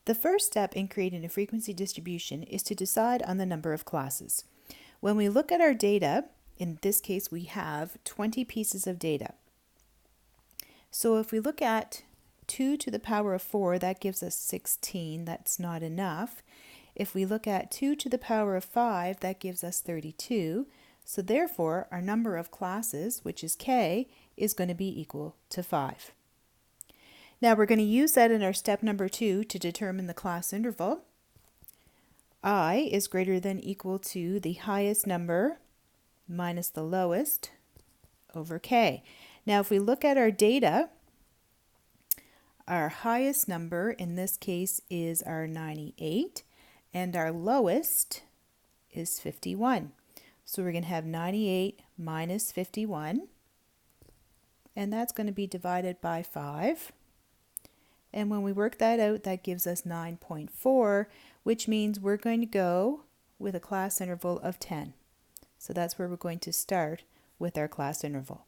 The first step in creating a frequency distribution is to decide on the number of classes. When we look at our data, in this case we have 20 pieces of data. So if we look at 2 to the power of 4, that gives us 16. That's not enough. If we look at 2 to the power of 5, that gives us 32. So therefore, our number of classes, which is k, is going to be equal to 5. Now we're going to use that in our step number 2 to determine the class interval. I is greater than equal to the highest number minus the lowest over k. Now if we look at our data, our highest number in this case is our 98, and our lowest is 51. So we're going to have 98 minus 51, and that's going to be divided by 5. And when we work that out, that gives us 9.4, which means we're going to go with a class interval of 10. So that's where we're going to start with our class interval.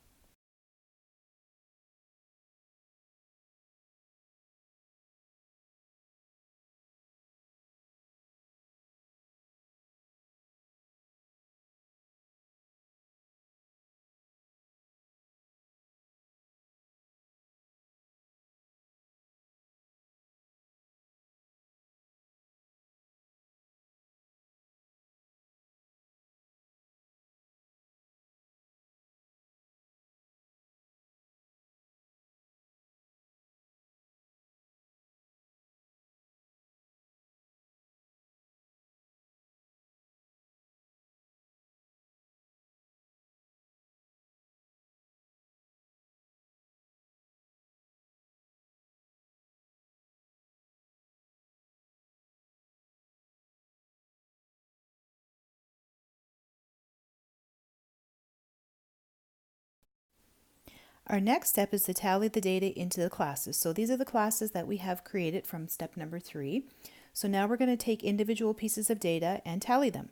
Our next step is to tally the data into the classes. So these are the classes that we have created from step number 3. So now we're going to take individual pieces of data and tally them.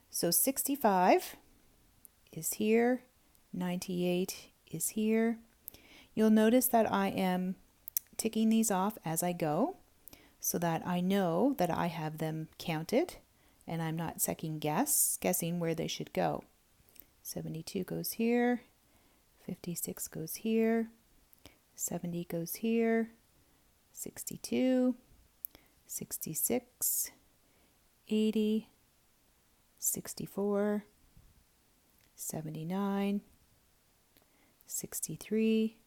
So 65 is here, 98 is here. You'll notice that I am ticking these off as I go so that I know that I have them counted and I'm not guessing where they should go. 72 goes here. 56 goes here, 70 goes here, 62, 66, 80, 64, 79, 63,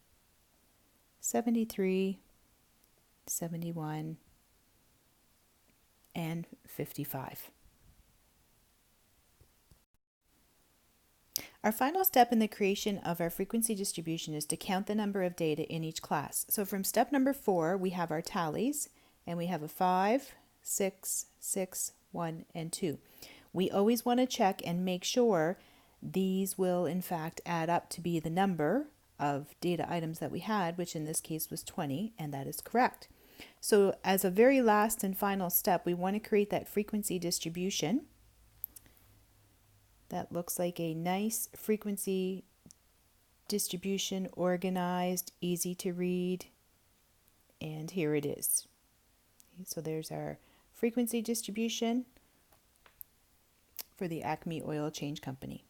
73, 71, and 55. Our final step in the creation of our frequency distribution is to count the number of data in each class. So from step number 4, we have our tallies, and we have a 5, 6, 6, 1, and 2. We always want to check and make sure these will in fact add up to be the number of data items that we had, which in this case was 20, and that is correct. So as a very last and final step, we want to create that frequency distribution. That looks like a nice frequency distribution, organized, easy to read, and here it is. So there's our frequency distribution for the Acme Oil Change Company.